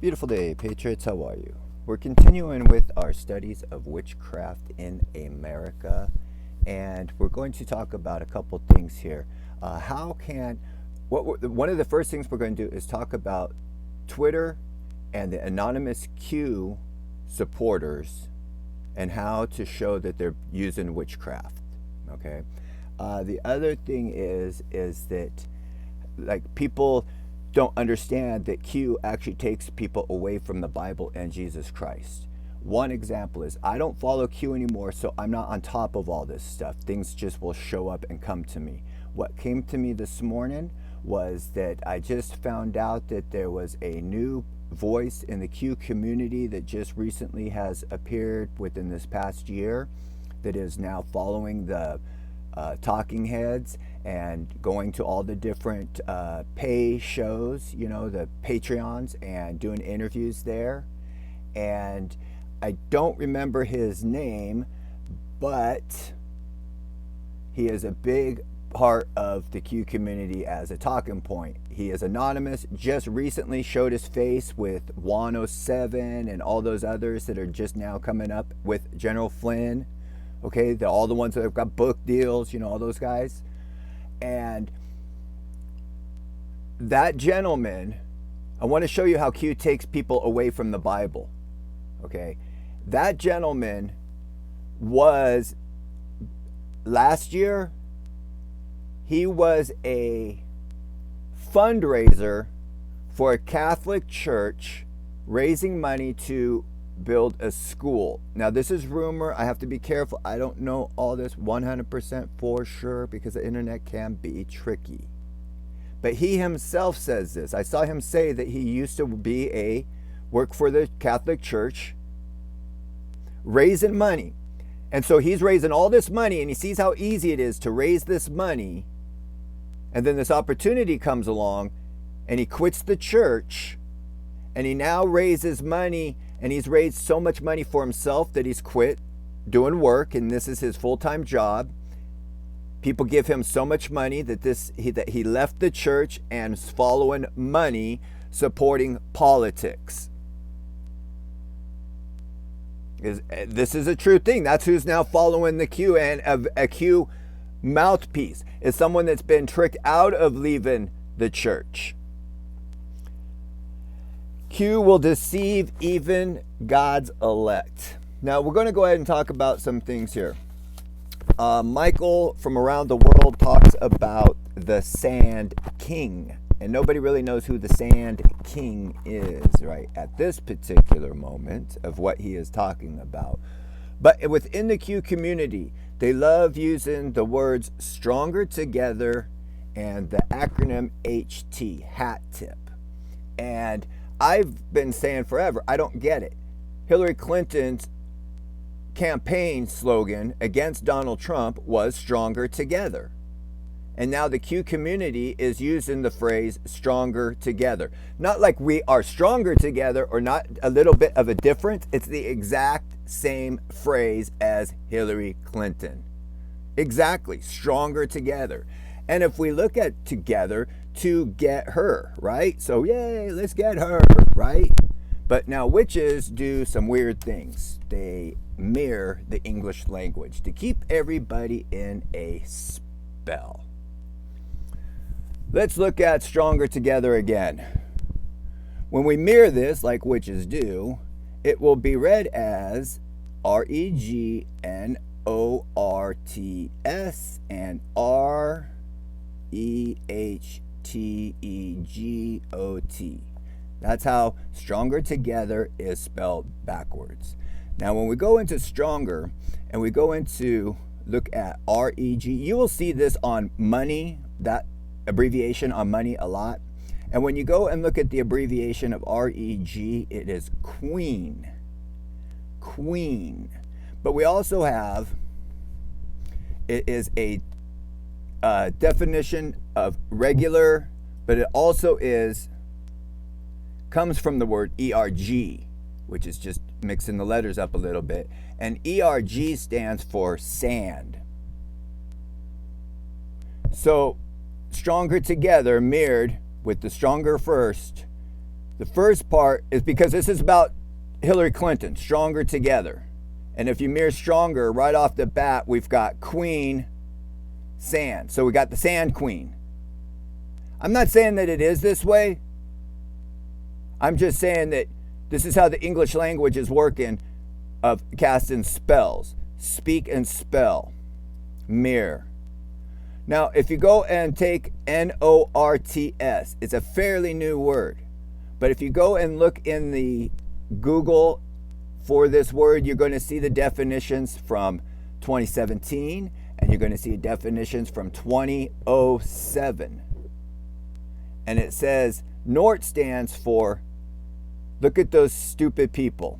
Beautiful day, Patriots. How are you? We're continuing with our studies of witchcraft in America, and we're going to talk about a couple things here. One of the first things we're going to do is talk about Twitter and the anonymous Q supporters and how to show that they're using witchcraft. Okay. The other thing is that people don't understand that Q actually takes people away from the Bible and Jesus Christ. One example is I don't follow Q anymore, so I'm not on top of all this stuff. Things just will show up and come to me. What came to me this morning was that I just found out that there was a new voice in the Q community that just recently has appeared within this past year that is now following the talking heads and going to all the different pay shows, the Patreons, and doing interviews there. And I don't remember his name, but he is a big part of the Q community as a talking point. He is anonymous, just recently showed his face with 107 and all those others that are just now coming up with General Flynn. Okay, all the ones that have got book deals, all those guys. And that gentleman, I want to show you how Q takes people away from the Bible. Okay, that gentleman was, last year, he was a fundraiser for a Catholic church raising money to build a school. Now, this is rumor. I have to be careful. I don't know all this 100% for sure because the internet can be tricky. But he himself says this. I saw him say that he used to work for the Catholic Church, raising money. And so he's raising all this money, and he sees how easy it is to raise this money. And then this opportunity comes along, and he quits the church, and he now raises money. And he's raised so much money for himself that he's quit doing work, and this is his full-time job. People give him so much money that he left the church and is following money, supporting politics. This is a true thing. That's who's now following the Q, and a Q mouthpiece is someone that's been tricked out of leaving the church. Q will deceive even God's elect. Now, we're going to go ahead and talk about some things here. Michael from around the world talks about the Sand King. And nobody really knows who the Sand King is, right, at this particular moment of what he is talking about. But within the Q community, they love using the words stronger together and the acronym HT, hat tip. And I've been saying forever, I don't get it. Hillary Clinton's campaign slogan against Donald Trump was stronger together. And now the Q community is using the phrase stronger together. Not like we are stronger together or not a little bit of a difference. It's the exact same phrase as Hillary Clinton. Exactly, stronger together. And if we look at together, to get her, right? So yay, let's get her, right? But now witches do some weird things. They mirror the English language to keep everybody in a spell. Let's look at stronger together again. When we mirror this, like witches do, it will be read as REGNORTS and REHTEGOT. That's how stronger together is spelled backwards. Now, when we go into stronger and we go into look at REG, you will see this on money, that abbreviation on money a lot. And when you go and look at the abbreviation of REG, it is queen. Queen. But we also have, it is a definition of regular, but it also comes from the word ERG, which is just mixing the letters up a little bit. And ERG stands for sand. So stronger together mirrored with the stronger first The first part is because this is about Hillary Clinton, Stronger Together. And if you mirror Stronger, right off the bat, we've got Queen, Sand. So we got the Sand Queen. I'm not saying that it is this way. I'm just saying that this is how the English language is working of casting spells. Speak and spell. Mirror. Now, if you go and take Norts, it's a fairly new word. But if you go and look in the Google for this word, you're going to see the definitions from 2017 and you're going to see definitions from 2007. And it says Nort stands for, look at those stupid people.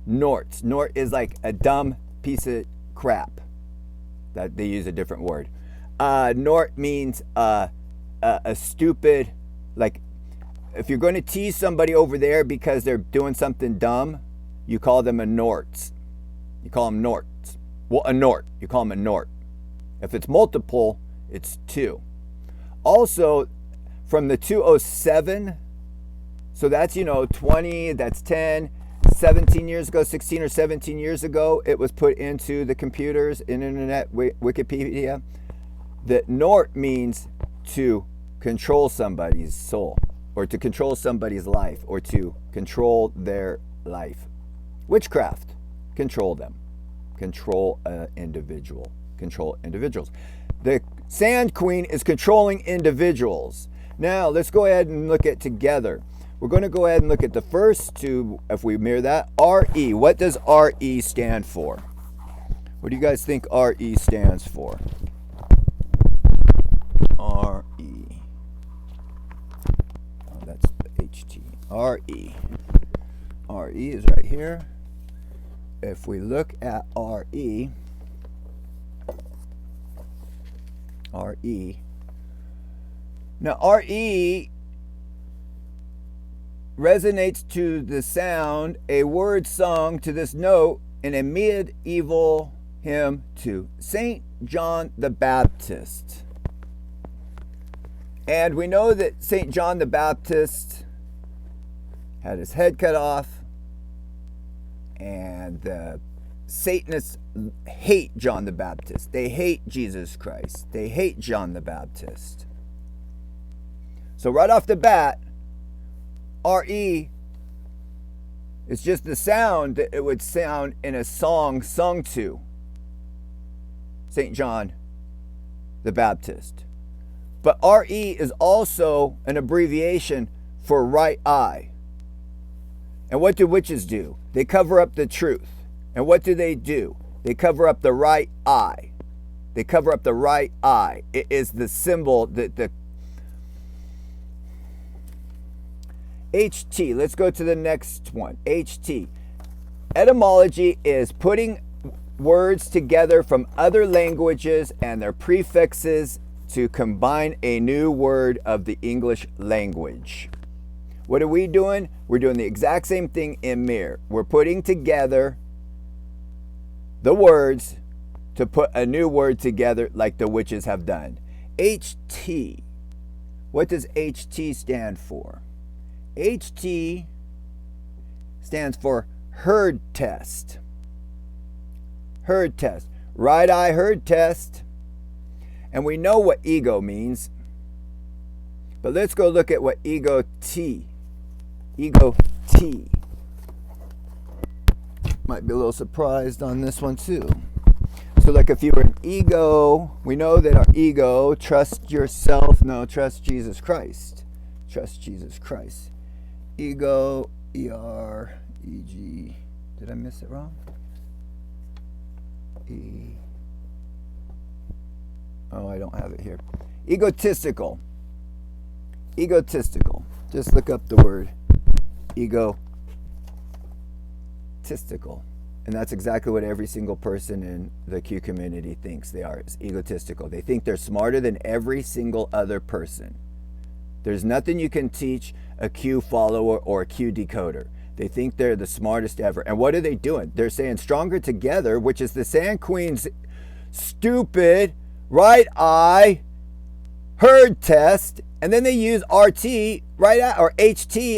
Nort. Nort is like a dumb piece of crap. That they use a different word. Nort means a stupid, like, if you're going to tease somebody over there because they're doing something dumb, you call them a Norts. You call them Norts. Well, a Nort. You call them a Nort. If it's multiple, it's two. Also, from the 207, so that's, 20, that's 10, 17 years ago, 16 or 17 years ago, it was put into the computers, in internet, Wikipedia, that Nort means to control somebody's soul, or to control somebody's life, or to control their life. Witchcraft, control them. Control an individual. Control individuals. The Sand Queen is controlling individuals. Now, let's go ahead and look at together. We're going to go ahead and look at the first two, if we mirror that. RE. What does RE stand for? What do you guys think RE stands for? RE. Oh, that's the HT. RE. RE is right here. If we look at RE, now RE resonates to the sound, a word sung to this note in a medieval hymn to St. John the Baptist. And we know that St. John the Baptist had his head cut off, and the Satanists hate John the Baptist. They hate Jesus Christ. They hate John the Baptist. So right off the bat, RE is just the sound that it would sound in a song sung to St. John the Baptist. But RE is also an abbreviation for right eye. And what do witches do? They cover up the truth. And what do? They cover up the right eye. They cover up the right eye. It is the symbol that the HT. Let's go to the next one. HT. Etymology is putting words together from other languages and their prefixes to combine a new word of the English language. What are we doing? We're doing the exact same thing in Mirror. We're putting together the words to put a new word together like the witches have done. HT. What does HT stand for? HT stands for herd test. Herd test. Right eye herd test. And we know what ego means. But let's go look at what ego T. Ego T. Might be a little surprised on this one too. So like if you were an ego, we know that our ego, trust yourself, no, trust Jesus Christ. Trust Jesus Christ. Ego, E-R-E-G. Did I miss it wrong? Oh, I don't have it here. Egotistical. Egotistical. Just look up the word egotistical. And that's exactly what every single person in the Q community thinks they are, is egotistical. They think they're smarter than every single other person. There's nothing you can teach a Q follower or a Q decoder. They think they're the smartest ever. And what are they doing? They're saying Stronger Together, which is the Sand Queen's stupid right eye herd test, And then they use RT right at, or HT